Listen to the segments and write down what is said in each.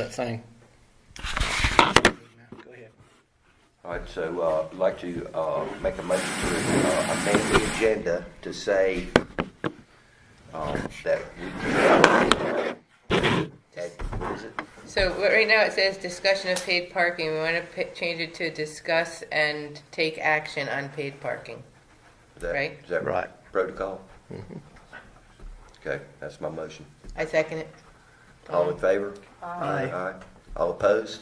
that thing. Go ahead. All right, so I'd like to make a motion to amend the agenda to say that what is it? So right now it says discussion of paid parking. We want to change it to discuss and take action on paid parking. Right? Is that Right. Protocol? Okay, that's my motion. I second it. All in favor? Aye. Aye. All opposed?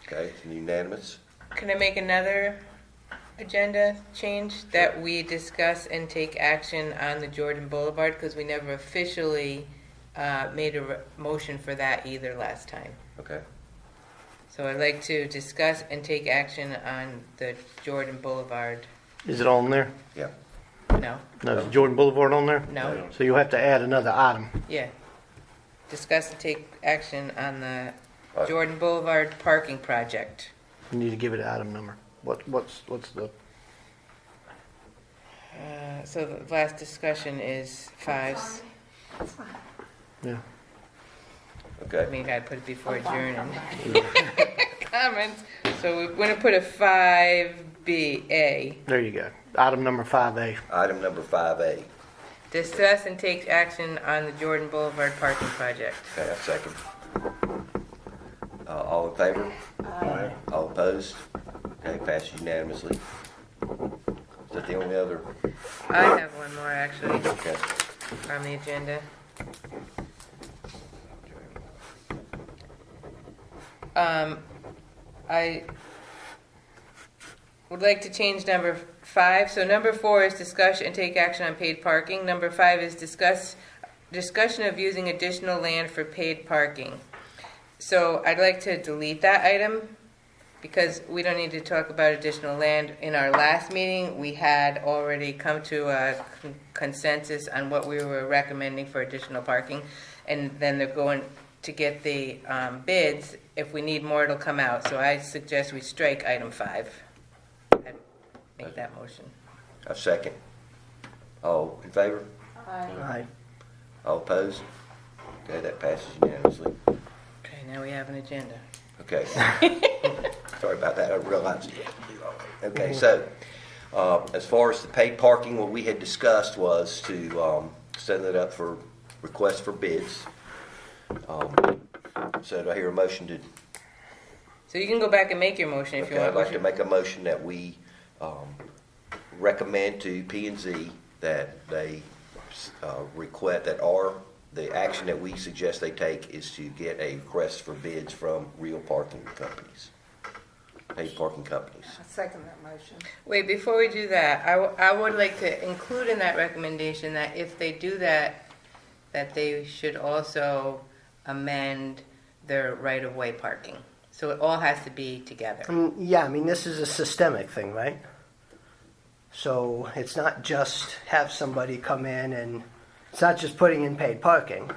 Okay, it's unanimous. Can I make another agenda change that we discuss and take action on the Jordan Boulevard? Because we never officially made a motion for that either last time. Okay. So I'd like to discuss and take action on the Jordan Boulevard. Is it on there? Yeah. No. No, is Jordan Boulevard on there? No. So you'll have to add another item. Yeah. Discuss and take action on the Right. Jordan Boulevard parking project. You need to give it an item number. What's the? So the last discussion is 5s. Yeah. I Okay. mean, I put it before adjourning. Comments. So we're going to put a 5BA. There you go. Item number 5A. Item number 5A. Discuss and take action on the Jordan Boulevard parking project. Okay, I second. All in favor? Aye. All opposed? Okay, passes unanimously. Is that the only other? I have one more actually Okay. on the agenda. I would like to change number 5. So number 4 is discuss and take action on paid parking. Number 5 is discussion of using additional land for paid parking. So I'd like to delete that item because we don't need to talk about additional land. In our last meeting, we had already come to a consensus on what we were recommending for additional parking. And then they're going to get the bids. If we need more, it'll come out. So I suggest we strike item 5. I'd make that motion. I second. All in favor? Aye. All opposed? Okay, that passes unanimously. Okay, now we have an agenda. Okay. Sorry about that. I realized you had to do all that. Okay, so as far as the paid parking, what we had discussed was to set it up for requests for bids. So do I hear a motion to? So you can go back and make your motion if you Okay, want. I'd like to make a motion that we recommend to P&Z that they request that the action that we suggest they take is to get a request for bids from real parking companies, paid parking companies. I second that motion. Wait, before we do that, I would like to include in that recommendation that if they do that, that they should also amend their right-of-way parking. So it all has to be together. Yeah, I mean, this is a systemic thing, right? So it's not just have somebody come in and it's not just putting in paid parking.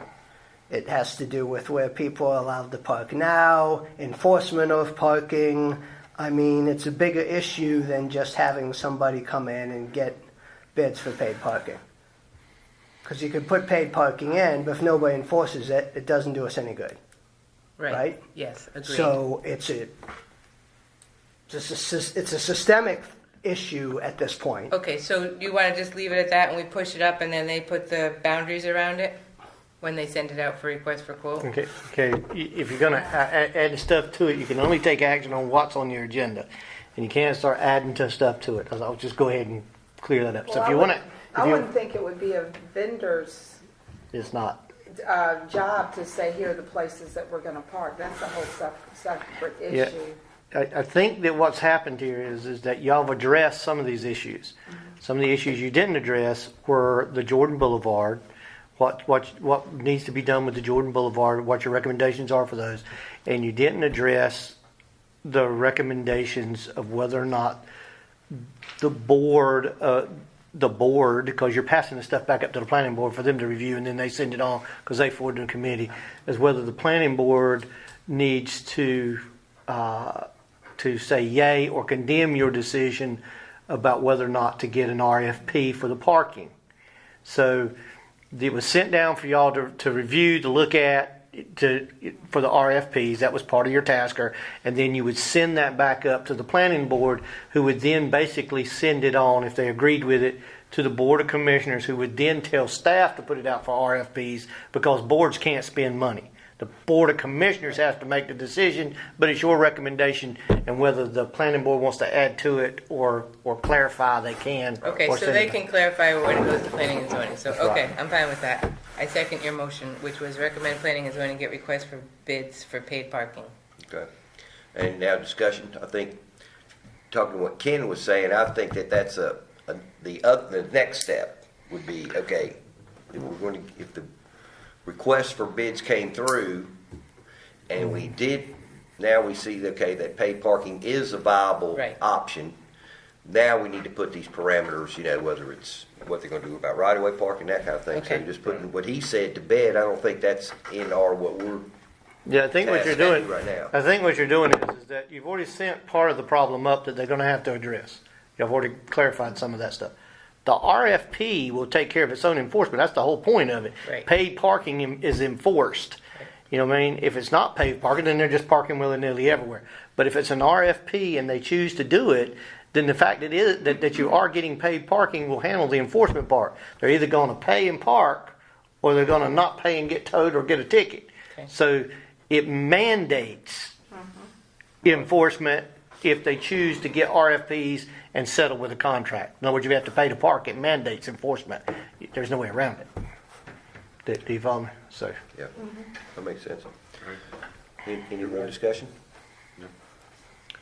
It has to do with where people are allowed to park now, enforcement of parking. I mean, it's a bigger issue than just having somebody come in and get bids for paid parking. Because you could put paid parking in, but if nobody enforces it, it doesn't do us any good. Right? Yes, agreed. So it's a systemic issue at this point. Okay, so you want to just leave it at that and we push it up and then they put the boundaries around it when they send it out for request for quote? Okay. If you're gonna add stuff to it, you can only take action on what's on your agenda, and you can't start adding stuff to it. I'll just go ahead and clear that up. So if you want to, I wouldn't think it would be a vendor's it's not. job to say here are the places that we're going to park. That's a whole separate issue. Yeah. I think that what's happened here is that y'all have addressed some of these issues. Mm-hmm. Some of the issues you didn't address were the Jordan Boulevard, what needs to be done with the Jordan Boulevard, what your recommendations are for those, and you didn't address the recommendations of whether or not the board, because you're passing the stuff back up to the planning board for them to review, and then they send it on because they forward it to the committee, is whether the planning board needs to say yay or condemn your decision about whether or not to get an RFP for the parking. So it was sent down for y'all to review, to look at, for the RFPs. That was part of your tasker, and then you would send that back up to the planning board, who would then basically send it on, if they agreed with it, to the board of commissioners, who would then tell staff to put it out for RFPs, because boards can't spend money. The board of commissioners has to make the decision, but it's your recommendation, and whether the planning board wants to add to it or clarify, they can. Okay, or so send they it can clarify when it goes to planning and zoning. So, okay, I'm fine with that. I second your motion, which was recommend planning and zoning get requests for bids for paid parking. Okay. And now discussion, I think, talking to what Ken was saying, I think that that's the next step would be, okay, if the request for bids came through and we did, now we see, okay, that paid parking is a viable Right. option. Now we need to put these parameters, whether it's what they're gonna do about right-of-way parking, that kind of thing. So Okay. just putting what he said to bed, I don't think that's in what we're Yeah, I think what you're doing right now. I think what you're doing is that you've already sent part of the problem up that they're going to have to address. You've already clarified some of that stuff. The RFP will take care of its own enforcement. That's the whole point of it. Right. Paid parking is enforced. You know what I mean? If it's not paid parking, then they're just parking willy-nilly everywhere. But if it's an RFP and they choose to do it, then the fact that you are getting paid parking will handle the enforcement part. They're either going to pay and park, or they're going to not pay and get towed or get a ticket. Okay. So it mandates enforcement if they choose to get RFPs and settle with a contract. In other words, you have to pay to park. It mandates enforcement. There's no way around it. Do you follow me? So, Yeah, that makes sense. Any more discussion? No.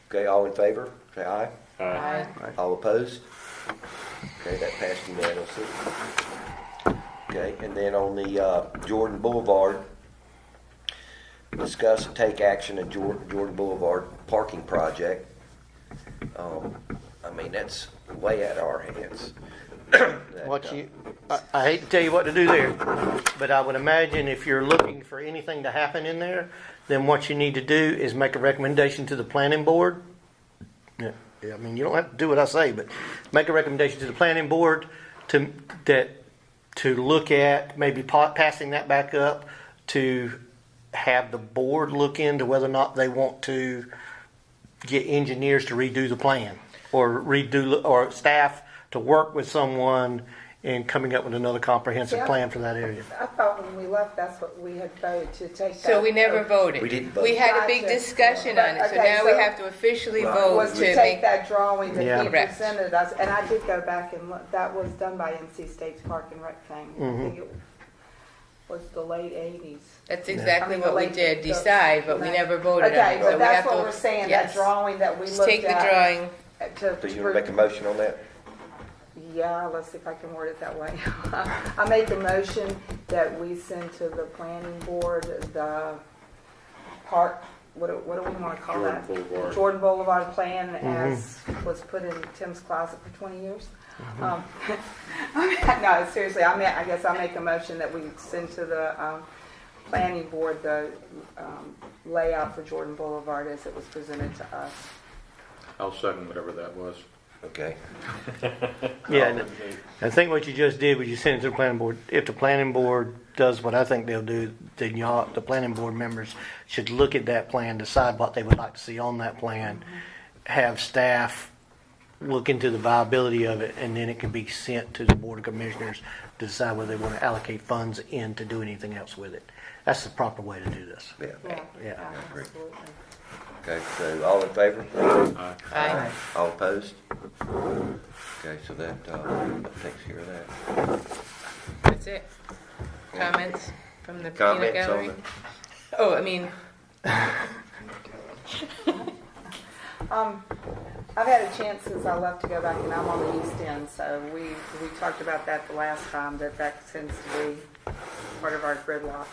Okay, all in favor, say aye. Aye. All opposed? Okay, that passed unanimously. Okay, and then on the Jordan Boulevard, discuss and take action at Jordan Boulevard parking project. That's way out of our hands. I hate to tell you what to do there, but I would imagine if you're looking for anything to happen in there, then what you need to do is make a recommendation to the planning board. Yeah, I mean, you don't have to do what I say, but make a recommendation to the planning board to look at maybe passing that back up, to have the board look into whether or not they want to get engineers to redo the plan, or staff to work with someone in coming up with another comprehensive Yeah. plan for that area. I thought when we left, that's what we had voted to take that. So we never voted. We didn't vote. We had a big Gotcha. discussion on it, so Okay, now we so- have to officially Right. vote Was to to take make. that drawing that Yeah. he Correct. presented us, and I did go back and look, that was done by NC State's Park and Rec thing. I think it was the late 80s. That's exactly I mean, what we the did late- decide, but we the- never voted on Okay, it. So but we have that's what to- we're saying, that yes. drawing that we Just looked take the at. drawing. Do you want to make a motion on that? Yeah, let's see if I can word it that way. I make a motion that we send to the planning board the park, what do we want to call Jordan that? Boulevard. Jordan Boulevard plan as was put in Tim's closet for 20 years. No, seriously, I guess I make a motion that we send to the planning board the layout for Jordan Boulevard as it was presented to us. I'll second whatever that was. Okay. Yeah, and I think what you just did was you sent it to the planning board. If the planning board does what I think they'll do, then the planning board members should look at that plan, decide what they would like to see on that plan, have staff look into the viability of it, and then it can be sent to the board of commissioners to decide whether they want to allocate funds in to do anything else with it. That's the proper way to do this. Yeah. Yeah. agree. Absolutely. Okay, so all in favor? Aye. Aye. All opposed? Okay, so that takes care of that. That's it. Comments from the peanut Comments on gallery? the, Oh, I mean, I've had a chance since I left to go back, and I'm on the East End, so we talked about that the last time, that tends to be part of our gridlock.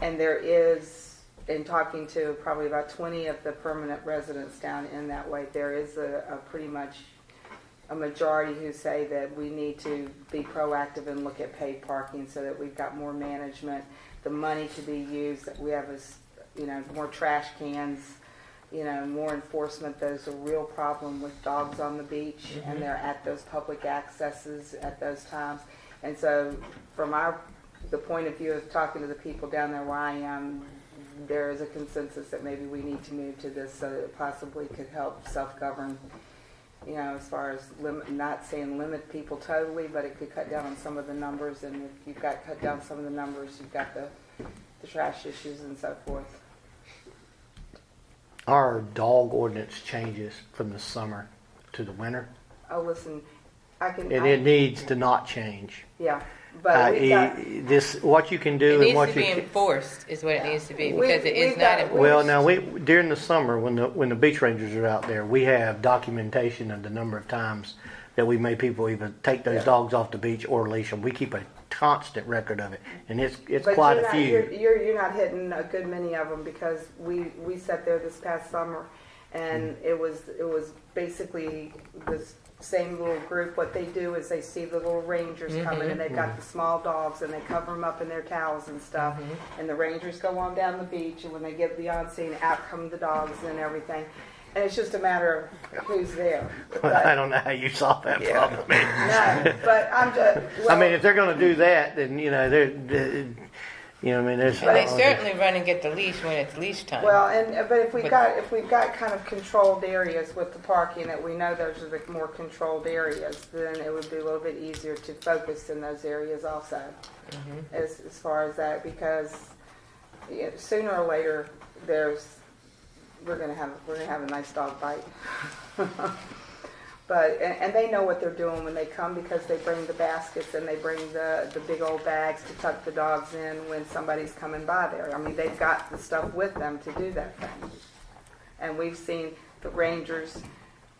And there is, in talking to probably about 20 of the permanent residents down in that way, there is a pretty much a majority who say that we need to be proactive and look at paid parking so that we've got more management, the money to be used, that we have more trash cans, more enforcement. There's a real problem with dogs on the beach, and they're at those public accesses at those times. And so from our the point of view of talking to the people down there where I am, there is a consensus that maybe we need to move to this so that it possibly could help self-govern, you know, as far as not saying limit people totally, but it could cut down on some of the numbers. And if you've got cut down some of the numbers, you've got the trash issues and so forth. Our dog ordinance changes from the summer to the winter, Oh, listen, I can. and it needs to not change. Yeah, but we've got. This what you can It do and needs what to be you can. enforced is what it needs to be We- because it is we've not got- enforced. Well, now during the summer when the beach rangers are out there, we have documentation of the number of times that we made people either take those dogs off the beach or leash them. We keep a constant record of it, and it's But quite you're a not, few. You're not hitting a good many of them because we sat there this past summer, and it was basically this same little group. What they do is they see the little rangers coming, and they've got the small dogs, and they cover them up in their towels and stuff. And the rangers go on down the beach, and when they get beyond scene, out come the dogs and everything. And it's just a matter of who's there. I don't know how you solve that problem. No, but I'm just. Well, I mean, if they're going to do that, then I mean, there's. And they certainly run and get the leash when it's leash time. well, but if we've got kind of controlled areas with the parking that we know those are the more controlled areas, then it would be a little bit easier to focus in those areas also. As far as that, because sooner or later we're gonna have a nice dog bite. But and they know what they're doing when they come because they bring the baskets and they bring the big old bags to tuck the dogs in when somebody's coming by there. I mean, they've got the stuff with them to do that thing. And we've seen the rangers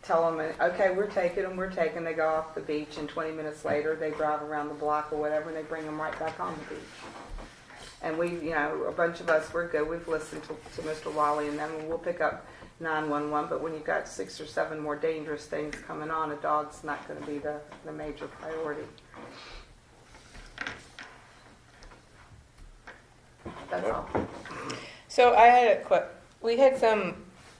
tell them, okay, we're taking them. They go off the beach, and 20 minutes later they drive around the block or whatever, and they bring them right back on the beach. And we, a bunch of us, we're good. We've listened to Mr. Wally, and then we'll pick up 911. But when you've got 6 or 7 more dangerous things coming on, a dog's not going to be the major priority. That's all. So I had we had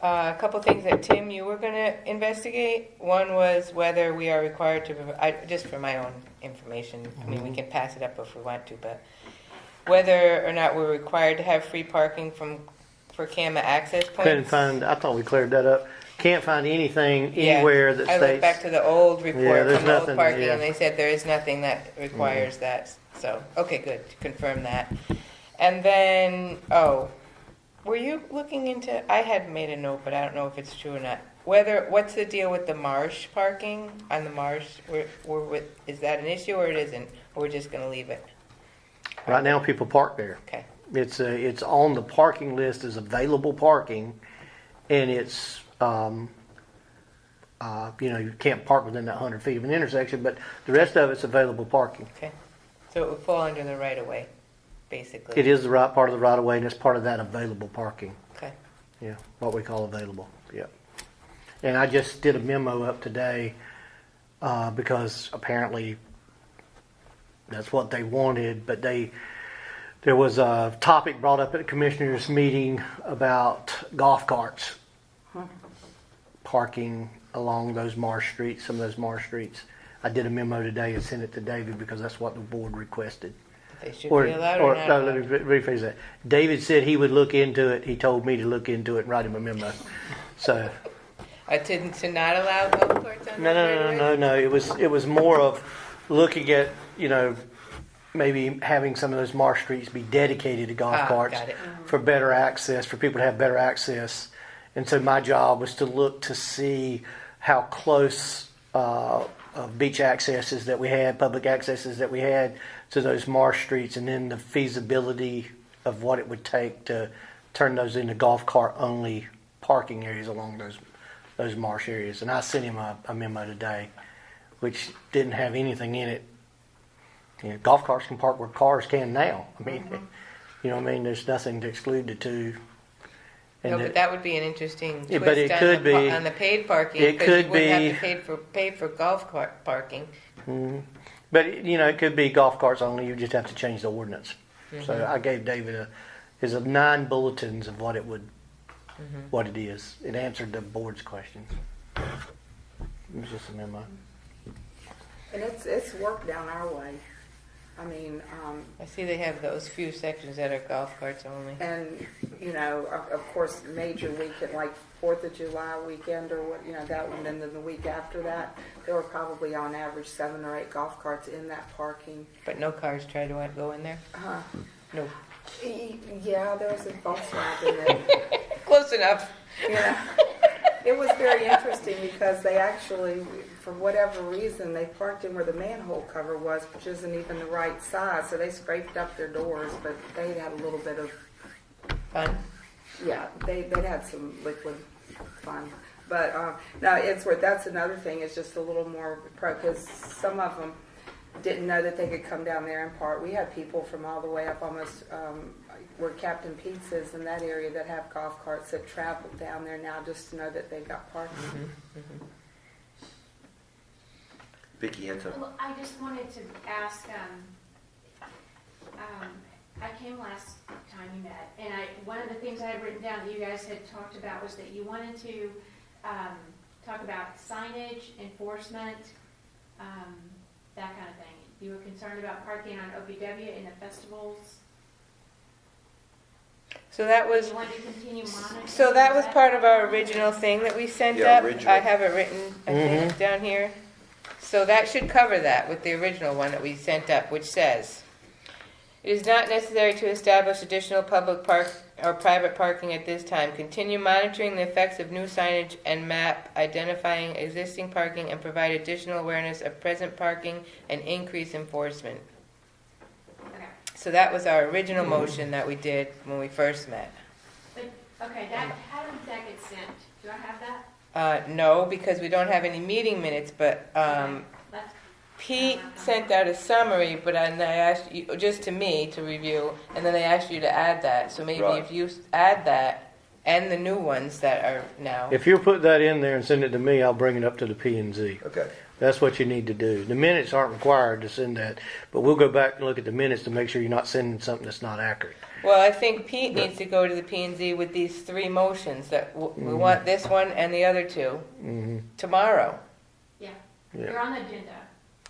a couple things that Tim, you were going to investigate. One was whether we are required to provide, just for my own information. I mean, we can pass it up if we want to, but whether or not we're required to have free parking for CAMA access points. Couldn't find. I thought we cleared that up. Can't find anything anywhere that I states. looked back to the old report there's from the old nothing, parking, yeah. and they said there is nothing that requires that. So, okay, good. Confirm that. And then, were you looking into? I had made a note, but I don't know if it's true or not. What's the deal with the marsh parking on the marsh? Is that an issue or it isn't? Or we're just going to leave it? Right now, people park there. Okay. It's on the parking list as available parking, and it's you can't park within that 100 feet of an intersection, but the rest of it's available parking. Okay. So it would fall under the right of way, basically. It is the right part of the right of way, and it's part of that available parking. Okay. Yeah, what we call available. Yep. And I just did a memo up today because apparently that's what they wanted, but there was a topic brought up at the commissioners' meeting about golf carts parking along those marsh streets, some of those marsh streets. I did a memo today and sent it to David because that's what the board requested. They should be allowed or not no, allowed? let me rephrase that. David said he would look into it. He told me to look into it and write him a memo. So To not allow golf carts on the right of way? no. It was more of looking at maybe having some of those marsh streets be dedicated to golf carts got it. for better access, for people to have better access. And so my job was to look to see how close of beach accesses that we had, public accesses that we had to those marsh streets, and then the feasibility of what it would take to turn those into golf cart only parking areas along those marsh areas. And I sent him a memo today, which didn't have anything in it. Golf carts can park where cars can now. I mean, there's nothing to exclude the two. And No, but that would be an interesting twist but it could be- on the paid parking. it 'cause could you wouldn't be- have to pay for golf cart parking. But it could be golf carts only. You just have to change the ordinance. So I gave David a 9 bulletins of what it is. It answered the board's questions. It was just a memo. And it's work down our way. I mean, I see they have those few sections that are golf carts only. and, you know, of course, major weekend, like 4th of July weekend or what, you know, that one, and then the week after that, there were probably on average 7 or 8 golf carts in that parking. But no cars try to go in there? No. Yeah, there was a Volkswagen in there. Close enough. Yeah. It was very interesting because they actually, for whatever reason, they parked in where the manhole cover was, which isn't even the right size. So they scraped up their doors, but they had a little bit of, Fun. yeah, they'd had some liquid fun. But no, it's where that's another thing. Is just a little more because some of them didn't know that they could come down there and park. We had people from all the way up almost where Captain Pete's is in that area that have golf carts that travel down there now just to know that they've got parking. Vicki had something? Well, I just wanted to ask, I came last time you met, and one of the things I had written down that you guys had talked about was that you wanted to talk about signage, enforcement, that kind of thing. You were concerned about parking on OPW in the festivals. So that was, You wanted to continue monitoring. so that was Is part of our original thing that we sent Yeah, up. original. I have it written, I think, down here. So that should cover that with the original one that we sent up, which says, it is not necessary to establish additional public park or private parking at this time. Continue monitoring the effects of new signage and map, identifying existing parking, and provide additional awareness of present parking and increase enforcement. Okay. So that was our original motion that we did when we first met. But, okay, how did that get sent? Do I have that? No, because we don't have any meeting minutes, but That's Pete sent out a summary, but then I asked you, just to me, to review, and then I asked you to add that. So maybe Right. if you add that and the new ones that are now. If you'll put that in there and send it to me, I'll bring it up to the P&Z. Okay. That's what you need to do. The minutes aren't required to send that, but we'll go back and look at the minutes to make sure you're not sending something that's not accurate. Well, I think Pete needs to go to the P&Z with these 3 motions that we want this one and the other 2 tomorrow. Yeah. Yeah. You're on the agenda.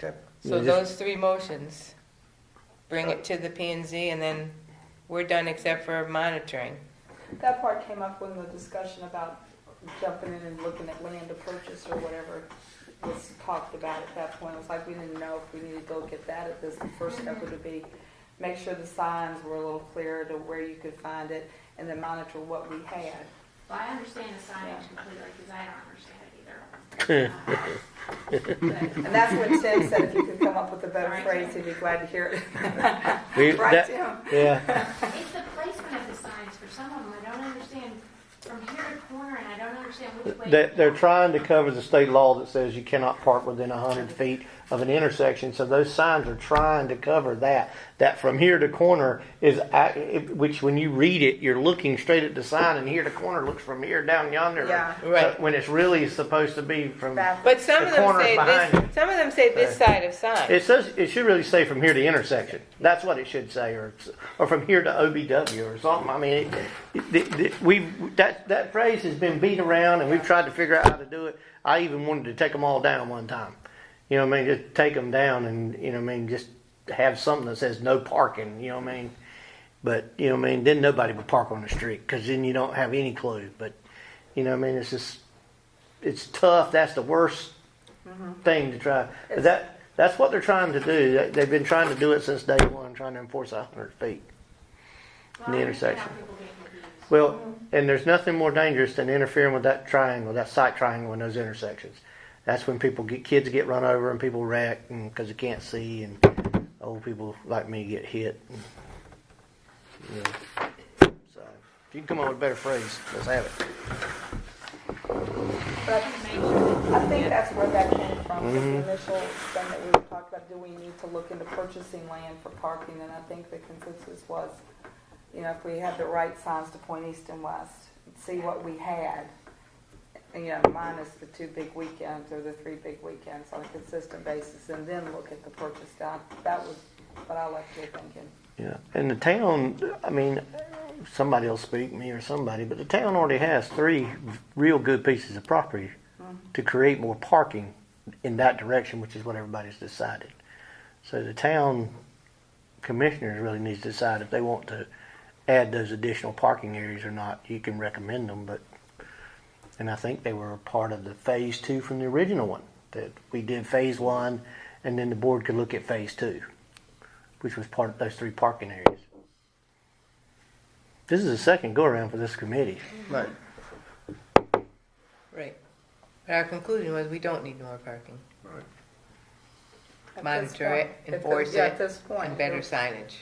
Okay. So Yeah, just- those 3 motions, bring it to the P&Z, and then we're done except for monitoring. That part came up when the discussion about jumping in and looking at land to purchase or whatever was talked about at that point. It was like we didn't know if we needed to look at that at this. The first step would be make sure the signs were a little clearer to where you could find it, and then monitor what we had. Well, I understand the signage completely because I don't understand it either. And that's when Tim said if you could come up with a better Right. phrase, he'd be glad to hear it. We- Right, that- Tim? Yeah. It's the placement of the signs for some of them. I don't understand from here to corner, and I don't understand which way. They're trying to cover the state law that says you cannot park within 100 feet of an intersection. So those signs are trying to cover that. That from here to corner is, which when you read it, you're looking straight at the sign, and here to corner looks from here down yonder. Yeah. Right. When it's really supposed to be from. Back- But some The of them corner's say behind this. Some of them say this side of sign. It says it should really say from here to intersection. That's what it should say, or from here to OBW or something. I mean, that phrase has been beat around, and we've tried to figure out how to do it. I even wanted to take them all down one time. You know what I mean? Just take them down, and you know what I mean. Just have something that says no parking. You know what I mean? But you know what I mean. Then nobody would park on the street because then you don't have any clue. But you know what I mean. It's tough. That's the worst thing to try. But that's what they're trying to do. They've been trying to do it since day one, trying to enforce 100 feet in the I understand intersection. how people get confused. Well, and there's nothing more dangerous than interfering with that triangle, that sight triangle in those intersections. That's when kids get run over and people wreck because they can't see, and old people like me get hit. And, you know. So if you can come up with a better phrase, let's have it. But I think that's where that came from, was the initial thing that we talked about, do we need to look into purchasing land for parking? And I think the consensus was, you know, if we had the right signs to point east and west, see what we had, you know, minus the 2 big weekends or the 3 big weekends on a consistent basis, and then look at the purchase down. That was what I left here thinking. Yeah, and the town, I mean, somebody will speak, me or somebody, but the town already has 3 real good pieces of property to create more parking in that direction, which is what everybody's decided. So the town commissioners really needs to decide if they want to add those additional parking areas or not. You can recommend them, but, and I think they were a part of the phase 2 from the original one, that we did phase 1 and then the board could look at phase 2, which was part of those 3 parking areas. This is the second go around for this committee. Right. Right. But our conclusion was we don't need more parking. At this Monitor point. it, enforce it, At this point. and better signage.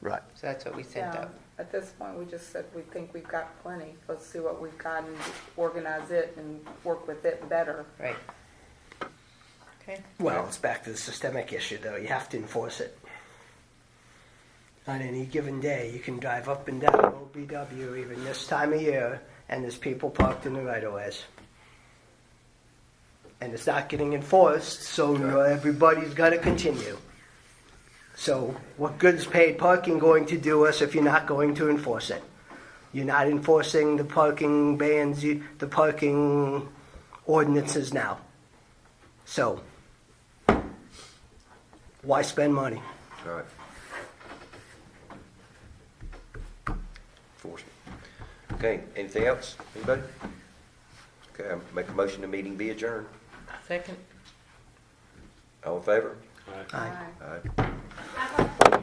Right. So that's what we sent Yeah, up. at this point, we just said we think we've got plenty. Let's see what we've got and organize it and work with it better. Right. Okay. Well, it's back to the systemic issue, though. You have to enforce it. On any given day, you can drive up and down OBW even this time of year, and there's people parked in the right-of-ways. And it's not getting enforced, so everybody's got to continue. So what good is paid parking going to do us if you're not going to enforce it? You're not enforcing the parking bans, the parking ordinances now. So why spend money? All right. Enforcement. Okay, anything else? Anybody? Okay, I make a motion the meeting be adjourned. Second. All in favor? Aye. Aye. I'd like